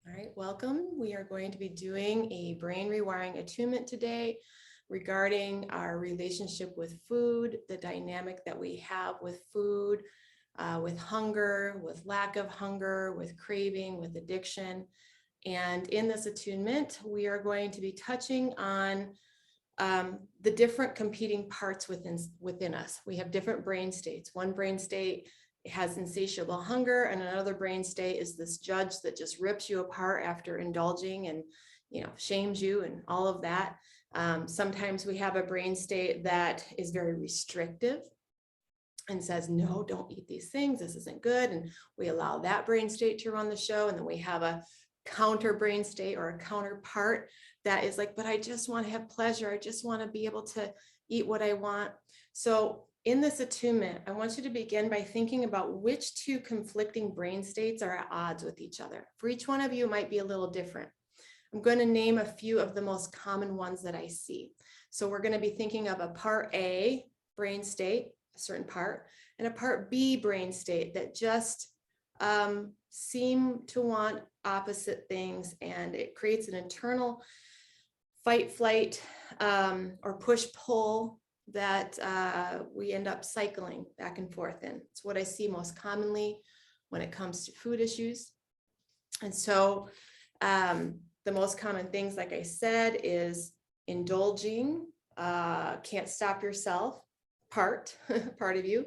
All right, welcome. We are going to be doing a brain rewiring attunement today regarding our relationship with food, the dynamic that we have with food, with hunger, with lack of hunger, with craving, with addiction. And in this attunement, we are going to be touching on the different competing parts within us. We have different brain states. One brain state has insatiable hunger, and another brain state is this judge that just rips you apart after indulging and shames you and all of that. Sometimes we have a brain state that is very restrictive and says, no, don't eat these things, this isn't good, and we allow that brain state to run the show. And then we have a counter brain state or a counterpart that is like, but I just want to have pleasure, I just want to be able to eat what I want. So in this attunement, I want you to begin by thinking about which two conflicting brain states are at odds with each other. For each one of you, it might be a little different. I'm going to name a few of the most common ones that I see. So we're going to be thinking of a part A brain state, a certain part, and a part B brain state that just seem to want opposite things, and it creates an internal fight, flight, or push, pull that we end up cycling back and forth in. It's what I see most commonly when it comes to food issues. And so the most common things, like I said, is indulging, can't stop yourself, part of you.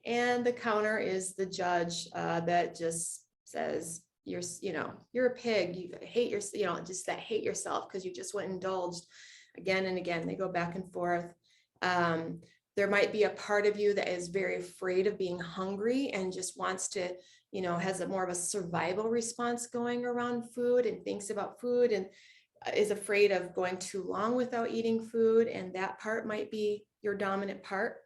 And the counter is the judge that just says, you're a pig, you hate just that hate yourself because you just went and indulged again and again. They go back and forth. There might be a part of you that is very afraid of being hungry and just wants to, has a more of a survival response going around food and thinks about food and is afraid of going too long without eating food. And that part might be your dominant part.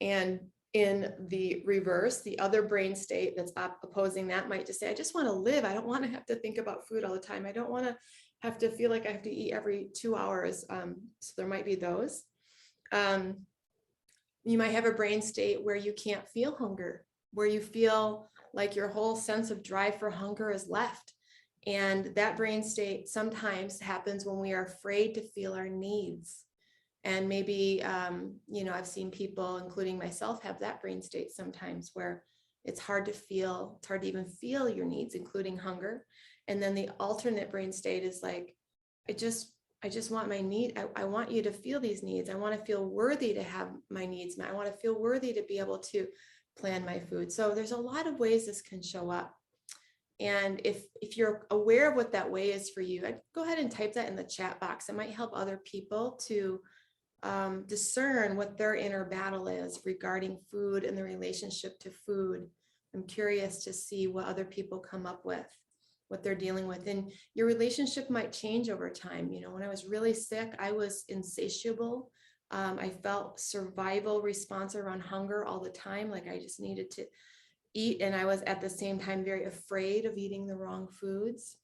And in the reverse, the other brain state that's opposing that might just say, I just want to live. I don't want to have to think about food all the time. I don't want to have to feel like I have to eat every 2 hours. So there might be those. You might have a brain state where you can't feel hunger, where you feel like your whole sense of drive for hunger is left. And that brain state sometimes happens when we are afraid to feel our needs. And maybe, I've seen people, including myself, have that brain state sometimes where it's hard to even feel your needs, including hunger. And then the alternate brain state is like, I just want my need. I want you to feel these needs. I want to feel worthy to have my needs met. I want to feel worthy to be able to plan my food. So there's a lot of ways this can show up. And if you're aware of what that way is for you, I'd go ahead and type that in the chat box. It might help other people to discern what their inner battle is regarding food and the relationship to food. I'm curious to see what other people come up with, what they're dealing with. And your relationship might change over time. When I was really sick, I was insatiable. I felt survival response around hunger all the time. Like I just needed to eat. And I was at the same time very afraid of eating the wrong foods.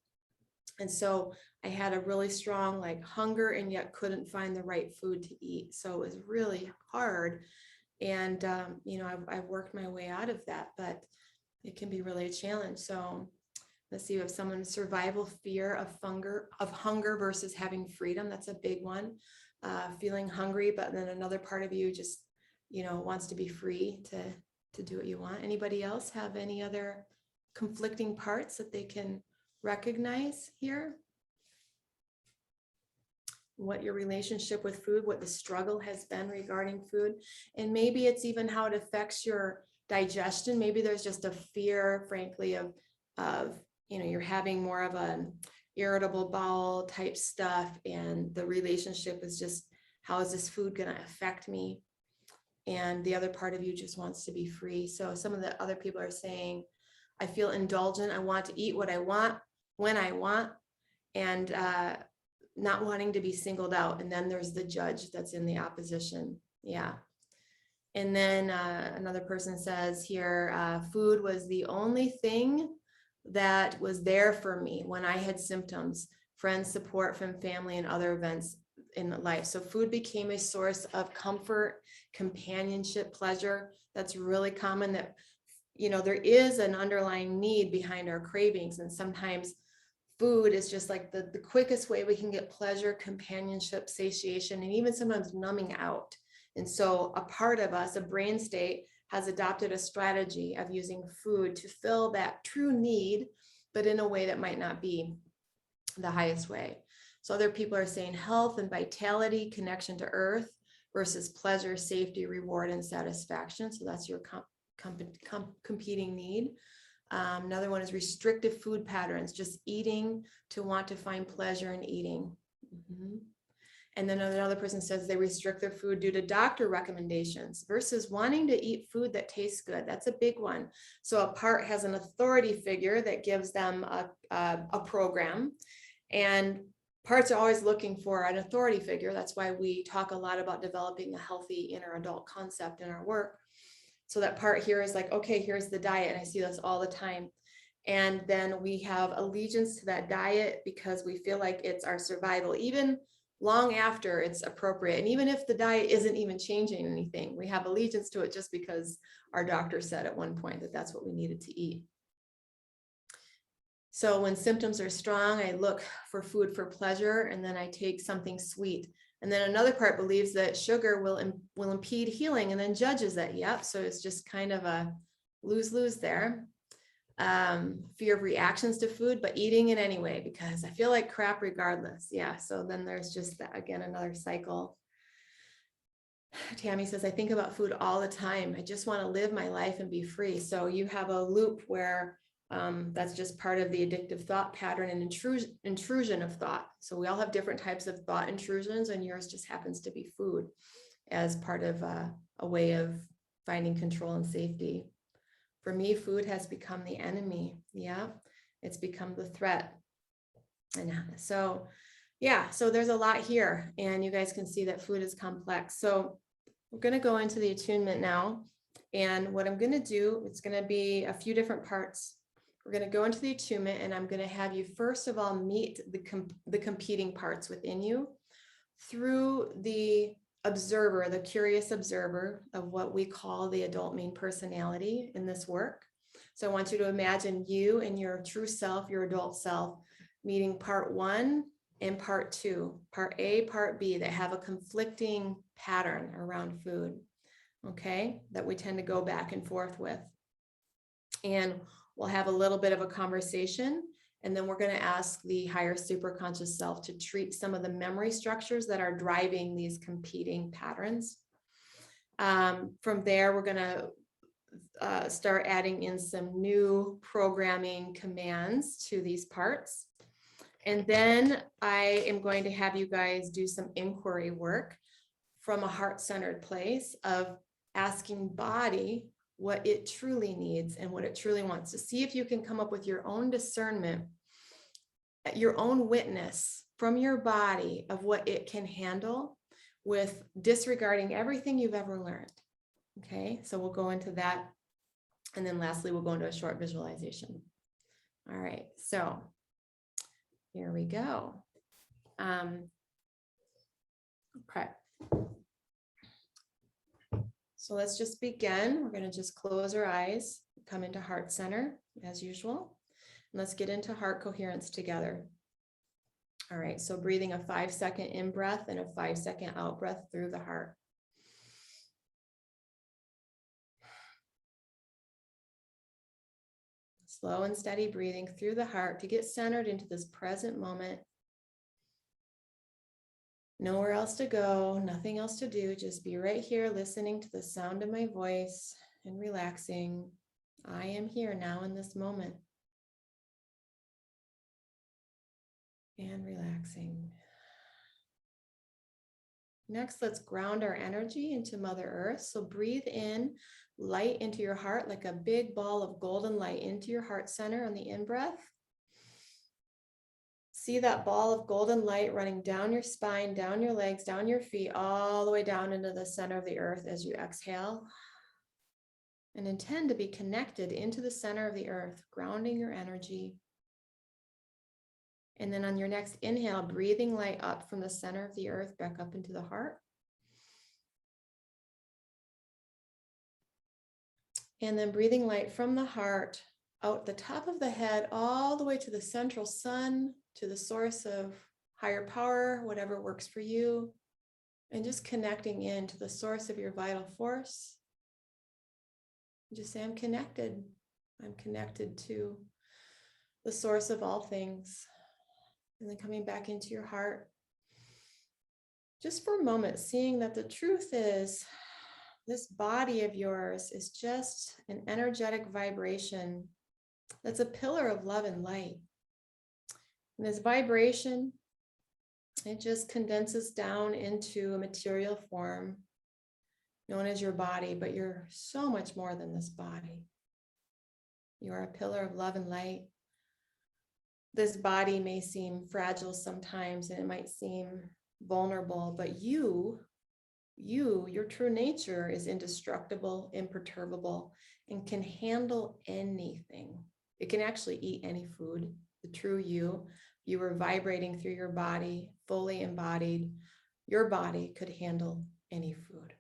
And so I had a really strong hunger and yet couldn't find the right food to eat. So it was really hard. And, I've worked my way out of that, but it can be really a challenge. So let's see, we have someone survival fear of hunger versus having freedom. That's a big one. Feeling hungry, but then another part of you just, wants to be free to do what you want. Anybody else have any other conflicting parts that they can recognize here? What your relationship with food, what the struggle has been regarding food, and maybe it's even how it affects your digestion. Maybe there's just a fear, frankly, of you're having more of an irritable bowel type stuff, and the relationship is just, how is this food going to affect me? And the other part of you just wants to be free. So some of the other people are saying, I feel indulgent. I want to eat what I want when I want, and not wanting to be singled out. And then there's the judge that's in the opposition. Yeah. And then another person says here, food was the only thing that was there for me when I had symptoms, friends, support from family, and other events in life. So food became a source of comfort, companionship, pleasure. That's really common, that there is an underlying need behind our cravings. And sometimes food is just like the quickest way we can get pleasure, companionship, satiation, and even sometimes numbing out. And so a part of us, a brain state, has adopted a strategy of using food to fill that true need, but in a way that might not be the highest way. So other people are saying health and vitality, connection to earth versus pleasure, safety, reward, and satisfaction. So that's your competing need. Another one is restrictive food patterns, just eating to want to find pleasure in eating. Mm-hmm. And then another person says they restrict their food due to doctor recommendations versus wanting to eat food that tastes good. That's a big one. So a part has an authority figure that gives them a program, and parts are always looking for an authority figure. That's why we talk a lot about developing a healthy inner adult concept in our work. So that part here is like, okay, here's the diet. And I see this all the time. And then we have allegiance to that diet because we feel like it's our survival, even long after it's appropriate. And even if the diet isn't even changing anything, we have allegiance to it just because our doctor said at one point that that's what we needed to eat. So when symptoms are strong, I look for food for pleasure, and then I take something sweet. And then another part believes that sugar will impede healing, and then judges that. Yep. So it's just kind of a lose-lose there. Fear of reactions to food, but eating it anyway, because I feel like crap regardless. Yeah. So then there's just that, again, another cycle. Tammy says, I think about food all the time. I just want to live my life and be free. So you have a loop where that's just part of the addictive thought pattern and intrusion of thought. So we all have different types of thought intrusions, and yours just happens to be food as part of a way of finding control and safety. For me, food has become the enemy. Yeah, it's become the threat. And so, yeah, so there's a lot here, and you guys can see that food is complex. So we're going to go into the attunement now. And what I'm going to do, it's going to be a few different parts. We're going to go into the attunement, and I'm going to have you first of all meet the competing parts within you through the observer, the curious observer of what we call the adult main personality in this work. So I want you to imagine you and your true self, your adult self, meeting part 1 and part 2, part A, part B, that have a conflicting pattern around food, okay, that we tend to go back and forth with. And we'll have a little bit of a conversation, and then we're going to ask the higher superconscious self to treat some of the memory structures that are driving these competing patterns. From there, we're going to start adding in some new programming commands to these parts. And then I am going to have you guys do some inquiry work from a heart-centered place of asking body what it truly needs and what it truly wants, to see if you can come up with your own discernment, your own witness from your body of what it can handle with disregarding everything you've ever learned. Okay, so we'll go into that. And then lastly, we'll go into a short visualization. All right, so here we go. Okay. So let's just begin. We're going to just close our eyes, come into heart center as usual. And let's get into heart coherence together. All right, so breathing a 5-second in breath and a 5-second out breath through the heart. Slow and steady breathing through the heart to get centered into this present moment. Nowhere else to go, nothing else to do. Just be right here listening to the sound of my voice and relaxing. I am here now in this moment. And relaxing. Next, let's ground our energy into Mother Earth. So breathe in light into your heart, like a big ball of golden light into your heart center on the in-breath. See that ball of golden light running down your spine, down your legs, down your feet, all the way down into the center of the earth as you exhale. And intend to be connected into the center of the earth, grounding your energy. And then on your next inhale, breathing light up from the center of the earth back up into the heart. And then breathing light from the heart out the top of the head, all the way to the central sun, to the source of higher power, whatever works for you, and just connecting in to the source of your vital force. Just say, I'm connected. I'm connected to the source of all things. And then coming back into your heart, just for a moment, seeing that the truth is this body of yours is just an energetic vibration that's a pillar of love and light. And this vibration, it just condenses down into a material form known as your body, but you're so much more than this body. You are a pillar of love and light. This body may seem fragile sometimes, and it might seem vulnerable, but your true nature is indestructible, imperturbable, and can handle anything. It can actually eat any food. The true you are vibrating through your body, fully embodied. Your body could handle any food.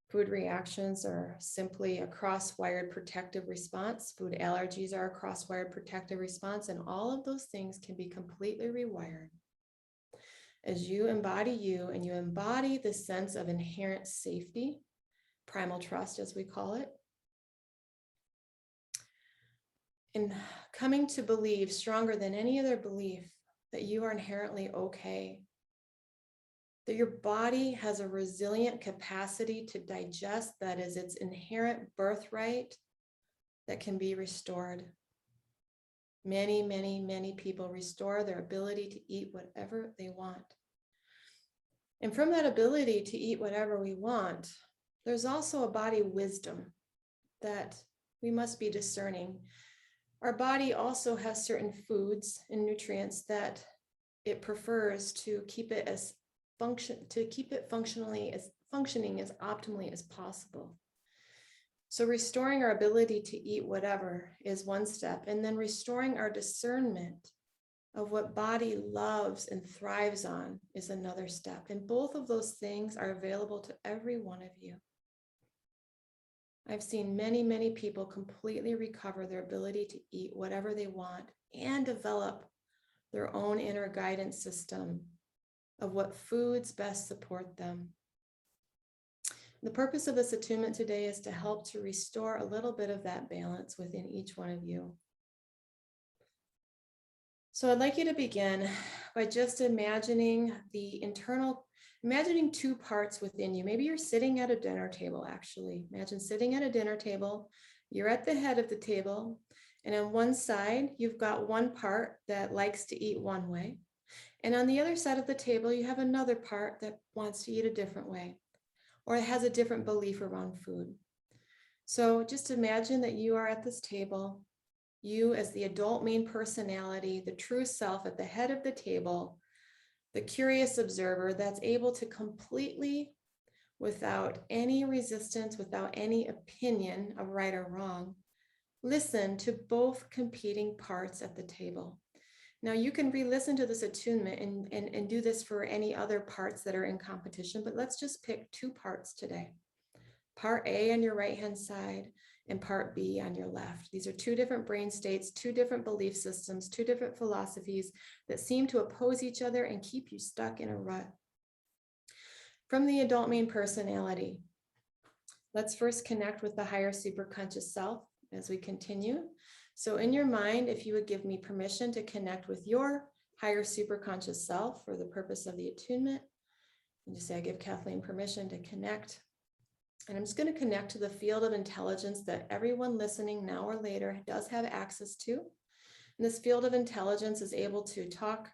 Food reactions are simply a cross-wired protective response. Food allergies are a cross-wired protective response, and all of those things can be completely rewired. As you and you embody the sense of inherent safety, primal trust, as we call it, and coming to believe stronger than any other belief that you are inherently okay, that your body has a resilient capacity to digest, that is its inherent birthright that can be restored. Many, many, many people restore their ability to eat whatever they want. And from that ability to eat whatever we want, there's also a body wisdom that we must be discerning. Our body also has certain foods and nutrients that it prefers to keep it functioning as optimally as possible. So restoring our ability to eat whatever is one step, and then restoring our discernment of what body loves and thrives on is another step. And both of those things are available to every one of you. I've seen many, many people completely recover their ability to eat whatever they want and develop their own inner guidance system of what foods best support them. The purpose of this attunement today is to help to restore a little bit of that balance within each one of you. So I'd like you to begin by just imagining imagining two parts within you. Maybe you're sitting at a dinner table, actually. Imagine sitting at a dinner table. You're at the head of the table, and on one side, you've got one part that likes to eat one way. And on the other side of the table, you have another part that wants to eat a different way, or it has a different belief around food. So just imagine that you are at this table, you as the adult main personality, the true self at the head of the table, the curious observer that's able to completely, without any resistance, without any opinion of right or wrong, listen to both competing parts at the table. Now you can re-listen to this attunement and do this for any other parts that are in competition, but let's just pick two parts today. Part A on your right-hand side and part B on your left. These are two different brain states, two different belief systems, two different philosophies that seem to oppose each other and keep you stuck in a rut. From the adult main personality, let's first connect with the higher superconscious self as we continue. So in your mind, if you would give me permission to connect with your higher superconscious self for the purpose of the attunement, and just say, I give Cathleen permission to connect. And I'm just going to connect to the field of intelligence that everyone listening now or later does have access to. And this field of intelligence is able to talk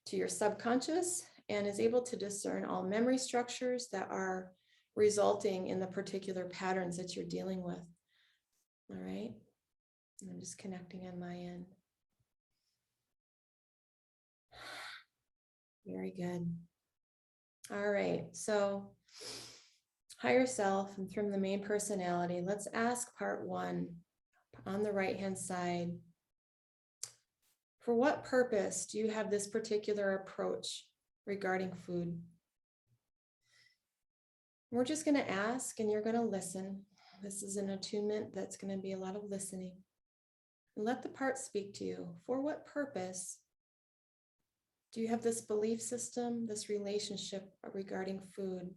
to your subconscious and is able to discern all memory structures that are resulting in the particular patterns that you're dealing with. All right. And I'm just connecting on my end. Very good. All right. So higher self and from the main personality, let's ask part one on the right-hand side. For what purpose do you have this particular approach regarding food? We're just going to ask and you're going to listen. This is an attunement that's going to be a lot of listening. And let the part speak to you. For what purpose do you have this belief system, this relationship regarding food?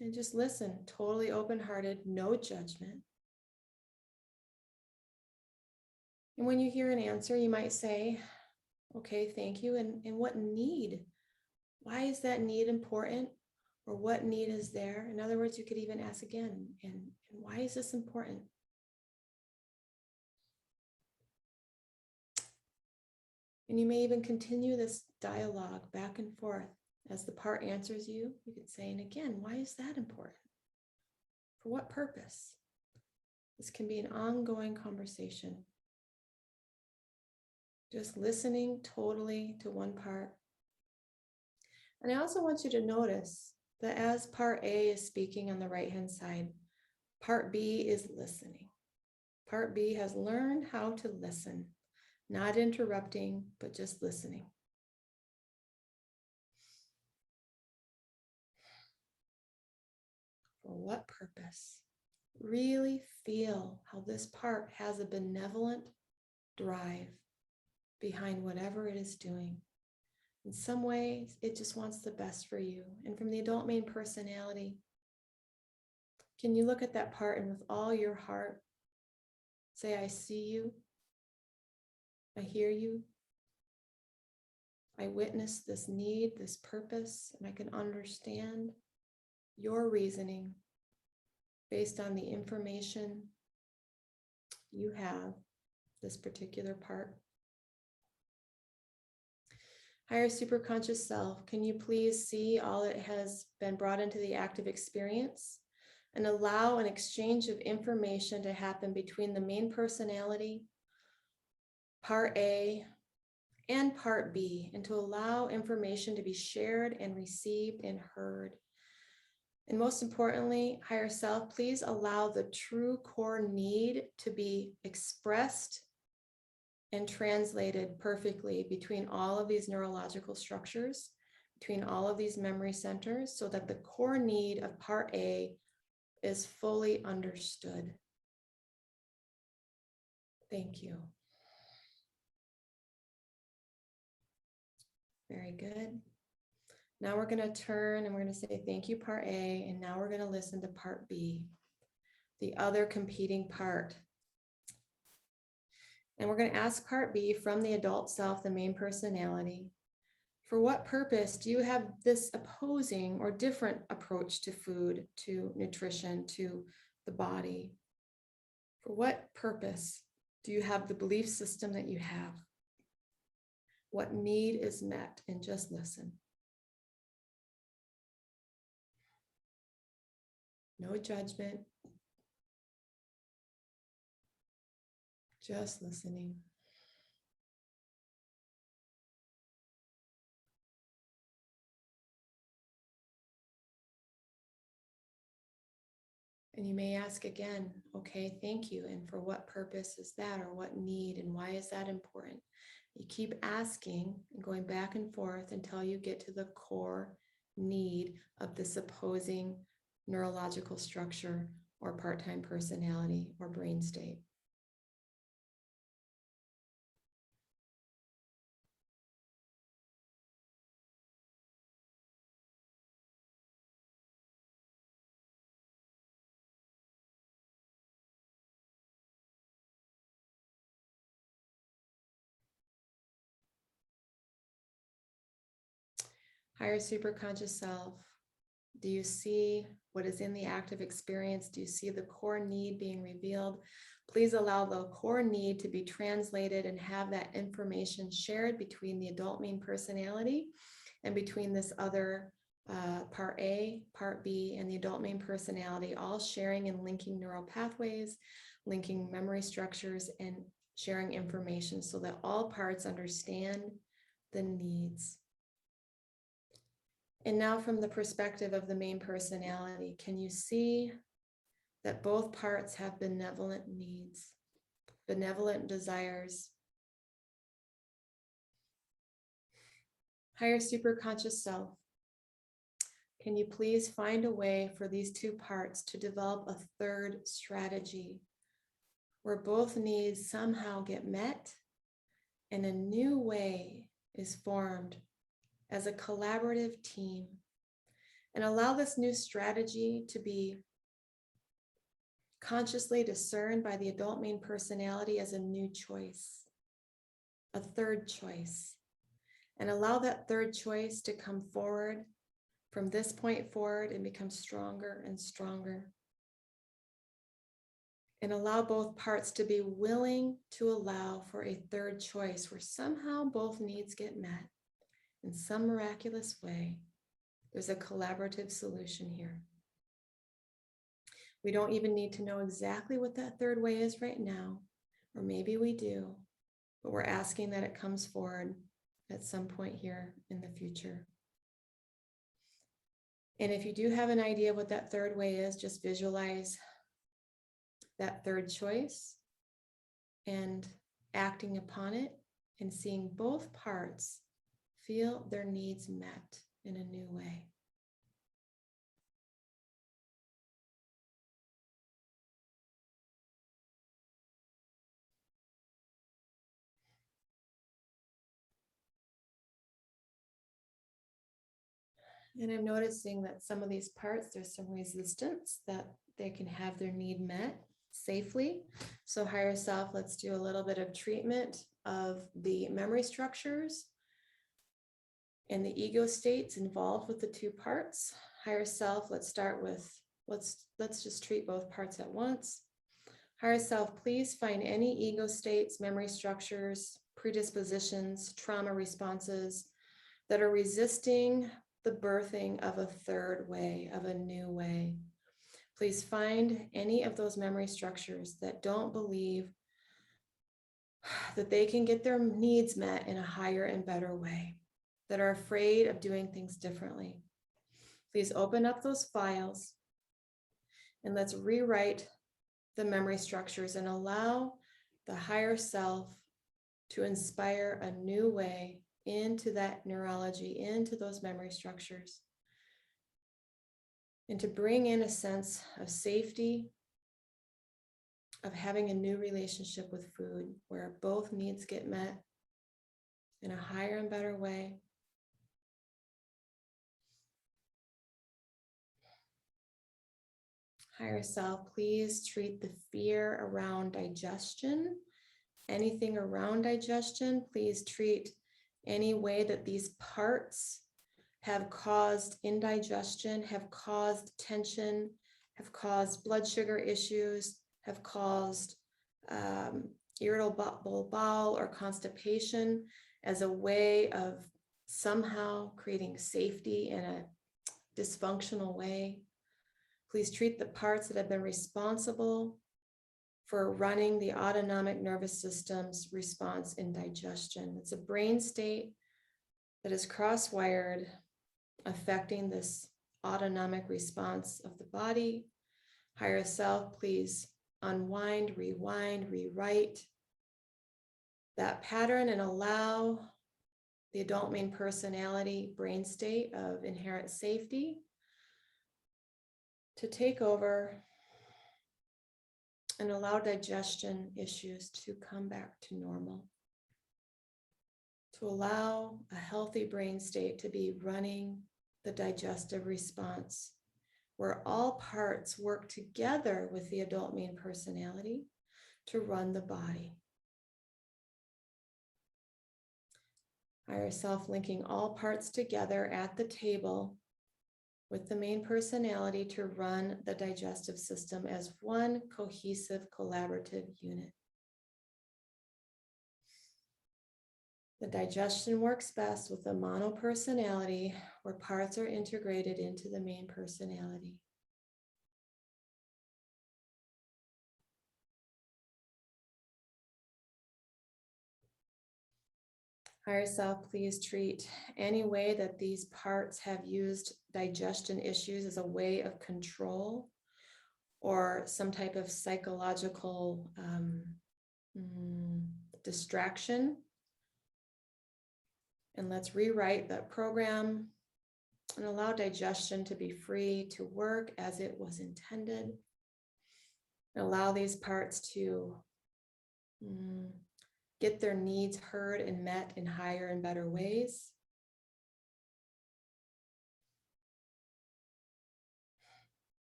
And just listen, totally open-hearted, no judgment. And when you hear an answer, you might say, okay, thank you. And what need? Why is that need important? Or what need is there? In other words, you could even ask again, and why is this important? And you may even continue this dialogue back and forth. As the part answers you, you could say, and again, why is that important? For what purpose? This can be an ongoing conversation. Just listening totally to one part. And I also want you to notice that as part A is speaking on the right-hand side, part B is listening. Part B has learned how to listen, not interrupting, but just listening. For what purpose? Really feel how this part has a benevolent drive behind whatever it is doing. In some ways, it just wants the best for you. And from the adult main personality, can you look at that part and with all your heart say, I see you, I hear you, I witness this need, this purpose, and I can understand your reasoning based on the information you have, this particular part. Higher superconscious self, can you please see all that has been brought into the active experience and allow an exchange of information to happen between the main personality, part A, and part B, and to allow information to be shared and received and heard. And most importantly, higher self, please allow the true core need to be expressed and translated perfectly between all of these neurological structures, between all of these memory centers, so that the core need of part A is fully understood. Thank you. Very good. Now we're going to turn and we're going to say thank you, part A, and now we're going to listen to part B, the other competing part. And we're going to ask part B from the adult self, the main personality, for what purpose do you have this opposing or different approach to food, to nutrition, to the body? For what purpose do you have the belief system that you have? What need is met? And just listen. No judgment. Just listening. And you may ask again, okay, thank you. And for what purpose is that, or what need, and why is that important? You keep asking and going back and forth until you get to the core need of this opposing neurological structure or part-time personality or brain state. Higher superconscious self, do you see what is in the active experience? Do you see the core need being revealed? Please allow the core need to be translated and have that information shared between the adult main personality and between this other part A, part B, and the adult main personality, all sharing and linking neural pathways, linking memory structures, and sharing information so that all parts understand the needs. And now from the perspective of the main personality, can you see that both parts have benevolent needs, benevolent desires? Higher superconscious self, Can you please find a way for these two parts to develop a third strategy where both needs somehow get met and a new way is formed as a collaborative team? And allow this new strategy to be consciously discerned by the adult main personality as a new choice, a third choice. And allow that third choice to come forward from this point forward and become stronger and stronger. And allow both parts to be willing to allow for a third choice where somehow both needs get met in some miraculous way. There's a collaborative solution here. We don't even need to know exactly what that third way is right now, or maybe we do, but we're asking that it comes forward at some point here in the future. And if you do have an idea of what that third way is, just visualize that third choice and acting upon it and seeing both parts feel their needs met in a new way. And I'm noticing that some of these parts, there's some resistance that they can have their need met safely. So higher self, let's do a little bit of treatment of the memory structures and the ego states involved with the two parts. Higher self, let's start with, let's just treat both parts at once. Higher self, please find any ego states, memory structures, predispositions, trauma responses that are resisting the birthing of a third way, of a new way. Please find any of those memory structures that don't believe that they can get their needs met in a higher and better way, that are afraid of doing things differently. Please open up those files and let's rewrite the memory structures and allow the higher self to inspire a new way into that neurology, into those memory structures, and to bring in a sense of safety, of having a new relationship with food where both needs get met in a higher and better way. Higher self, please treat the fear around digestion. Anything around digestion, please treat any way that these parts have caused indigestion, have caused tension, have caused blood sugar issues, have caused irritable bowel or constipation as a way of somehow creating safety in a dysfunctional way. Please treat the parts that have been responsible for running the autonomic nervous system's response in digestion. It's a brain state that is cross-wired, affecting this autonomic response of the body. Higher self, please unwind, rewind, rewrite that pattern and allow the adult main personality brain state of inherent safety to take over and allow digestion issues to come back to normal, to allow a healthy brain state to be running the digestive response, where all parts work together with the adult main personality to run the body. Higher self linking all parts together at the table with the main personality to run the digestive system as one cohesive, collaborative unit. The digestion works best with the monopersonality where parts are integrated into the main personality. Higher self, please treat any way that these parts have used digestion issues as a way of control or some type of psychological distraction. And let's rewrite that program And allow digestion to be free to work as it was intended. And allow these parts to get their needs heard and met in higher and better ways.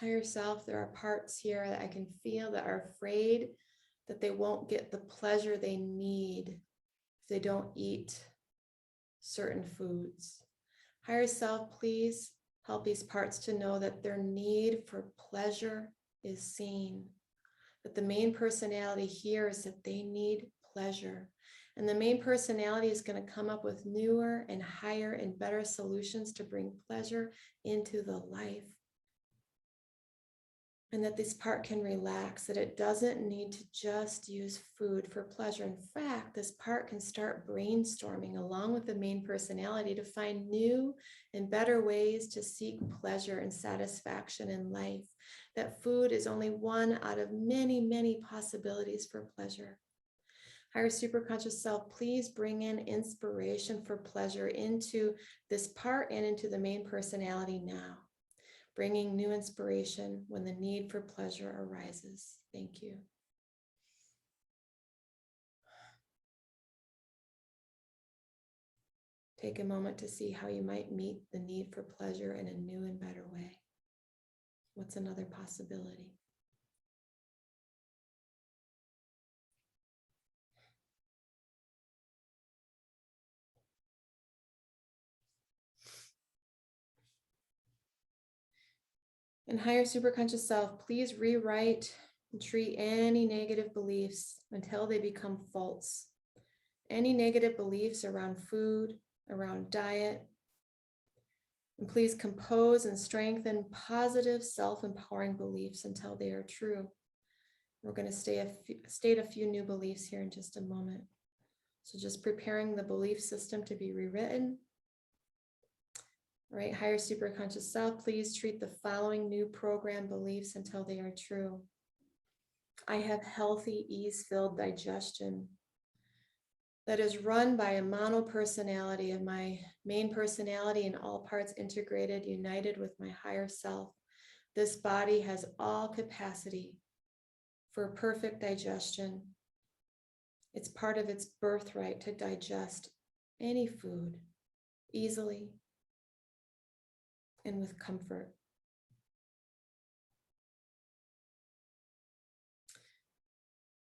Higher self, there are parts here that I can feel that are afraid that they won't get the pleasure they need if they don't eat certain foods. Higher self, please help these parts to know that their need for pleasure is seen, that the main personality here is that they need pleasure. And the main personality is going to come up with newer and higher and better solutions to bring pleasure into the life. And that this part can relax, that it doesn't need to just use food for pleasure. In fact, this part can start brainstorming along with the main personality to find new and better ways to seek pleasure and satisfaction in life. That food is only one out of many, many possibilities for pleasure. Higher superconscious self, please bring in inspiration for pleasure into this part and into the main personality now, bringing new inspiration when the need for pleasure arises. Thank you. Take a moment to see how you might meet the need for pleasure in a new and better way. What's another possibility? And higher superconscious self, please rewrite and treat any negative beliefs until they become false. Any negative beliefs around food, around diet, and please compose and strengthen positive self-empowering beliefs until they are true. We're going to state a few new beliefs here in just a moment. So just preparing the belief system to be rewritten. All right, higher superconscious self, please treat the following new program beliefs until they are true. I have healthy, ease-filled digestion that is run by a mono personality of my main personality and all parts integrated, united with my higher self. This body has all capacity for perfect digestion. It's part of its birthright to digest any food easily and with comfort.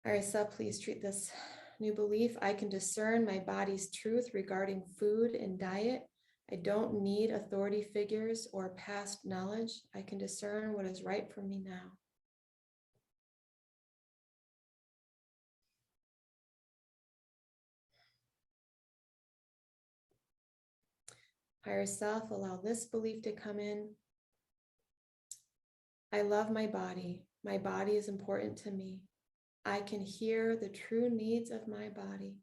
Higher self, please treat this new belief. I can discern my body's truth regarding food and diet. I don't need authority figures or past knowledge. I can discern what is right for me now. Higher self, allow this belief to come in. I love my body. My body is important to me. I can hear the true needs of my body.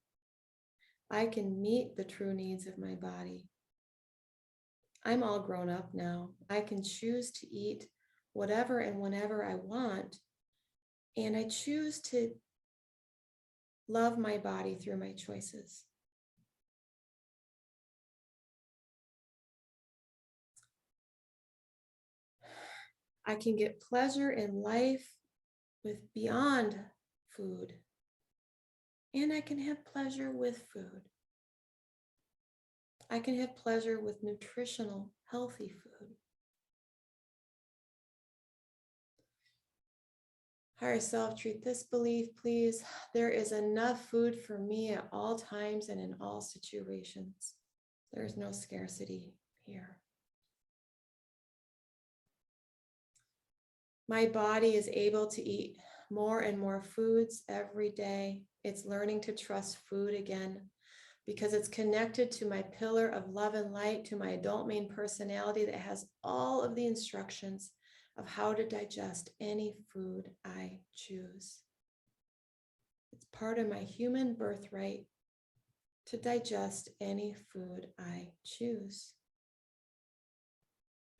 I can meet the true needs of my body. I'm all grown up now. I can choose to eat whatever and whenever I want. And I choose to love my body through my choices. I can get pleasure in life with beyond food. And I can have pleasure with food. I can have pleasure with nutritional, healthy food. Higher self, treat this belief, please. There is enough food for me at all times and in all situations. There is no scarcity here. My body is able to eat more and more foods every day. It's learning to trust food again because it's connected to my pillar of love and light, to my adult main personality that has all of the instructions of how to digest any food I choose. It's part of my human birthright to digest any food I choose.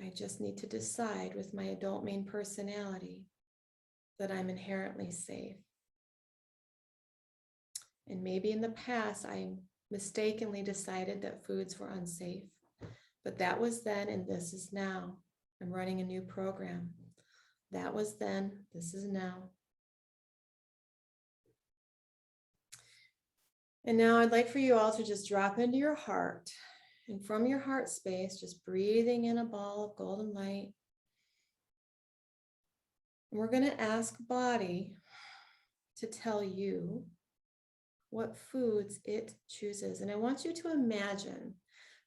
I just need to decide with my adult main personality that I'm inherently safe. And maybe in the past, I mistakenly decided that foods were unsafe, but that was then and this is now. I'm running a new program. That was then, this is now. And now I'd like for you all to just drop into your heart, and from your heart space, just breathing in a ball of golden light. And we're going to ask body to tell you what foods it chooses. And I want you to imagine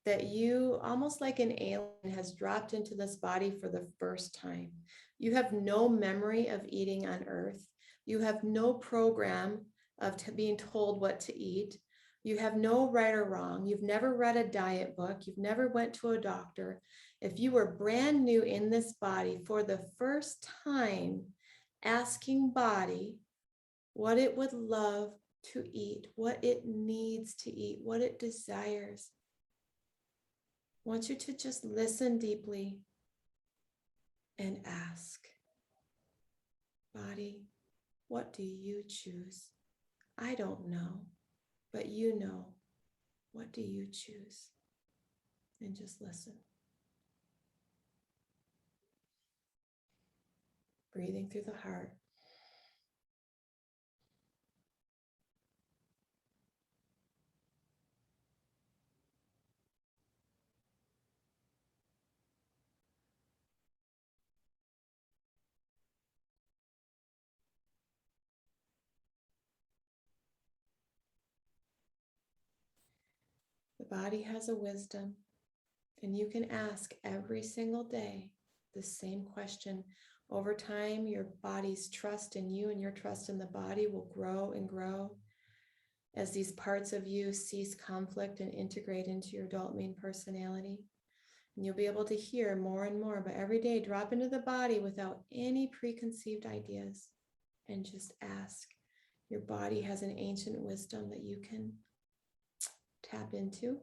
that you, almost like an alien, has dropped into this body for the first time. You have no memory of eating on Earth. You have no program of being told what to eat. You have no right or wrong. You've never read a diet book. You've never went to a doctor. If you were brand new in this body for the first time, asking body what it would love to eat, what it needs to eat, what it desires, I want you to just listen deeply and ask, body, what do you choose? I don't know, but you know. What do you choose? And just listen. Breathing through the heart. The body has a wisdom, and you can ask every single day the same question. Over time, your body's trust in you and your trust in the body will grow and grow as these parts of you cease conflict and integrate into your adult main personality. And you'll be able to hear more and more, but every day drop into the body without any preconceived ideas and just ask. Your body has an ancient wisdom that you can tap into.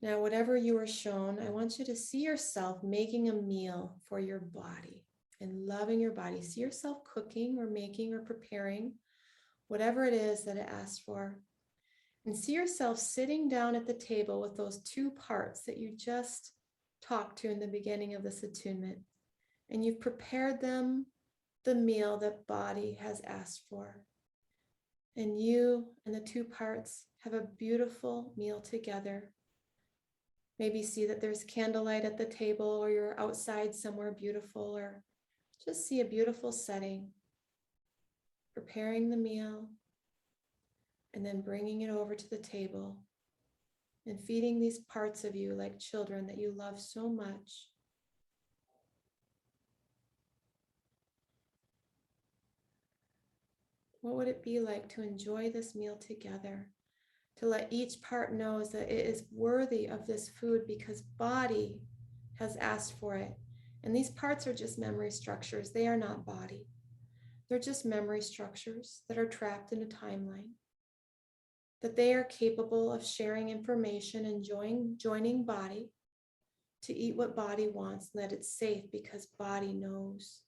Now, whatever you are shown, I want you to see yourself making a meal for your body and loving your body. See yourself cooking or making or preparing whatever it is that it asks for. And see yourself sitting down at the table with those two parts that you just talked to in the beginning of this attunement. And you've prepared them the meal that body has asked for. And you and the two parts have a beautiful meal together. Maybe see that there's candlelight at the table, or you're outside somewhere beautiful, or just see a beautiful setting. Preparing the meal and then bringing it over to the table and feeding these parts of you like children that you love so much. What would it be like to enjoy this meal together? To let each part knows that it is worthy of this food because body has asked for it. And these parts are just memory structures. They are not body. They're just memory structures that are trapped in a timeline. That they are capable of sharing information and joining body to eat what body wants, and that it's safe because body knows.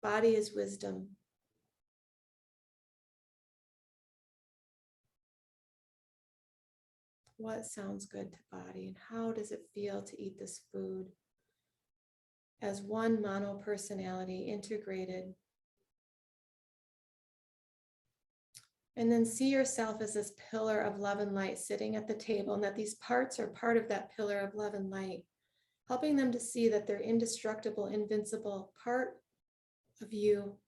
Body is wisdom. What sounds good to body, and how does it feel to eat this food as one mono personality integrated? And then see yourself as this pillar of love and light sitting at the table, and that these parts are part of that pillar of love and light, helping them to see that they're indestructible, invincible, part of you,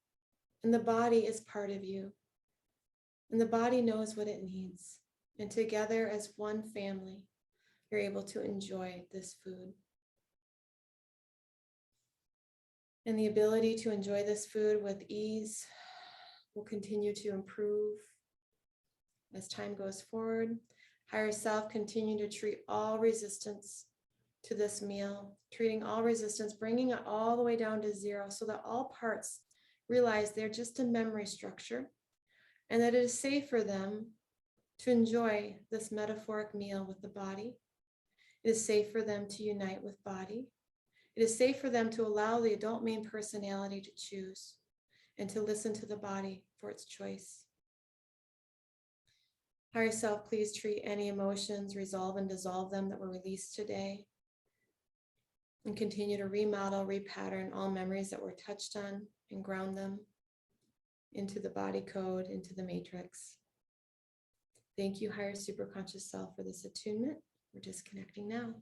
and the body is part of you, and the body knows what it needs. And together as one family, you're able to enjoy this food. And the ability to enjoy this food with ease will continue to improve as time goes forward. Higher self, continue to treat all resistance to this meal, treating all resistance, bringing it all the way down to zero so that all parts realize they're just a memory structure and that it is safe for them to enjoy this metaphoric meal with the body. It is safe for them to unite with body. It is safe for them to allow the adult main personality to choose and to listen to the body for its choice. Higher self, please treat any emotions, resolve and dissolve them that were released today, and continue to remodel, repattern all memories that were touched on and ground them into the body code, into the matrix. Thank you, higher superconscious self, for this attunement. We're disconnecting now.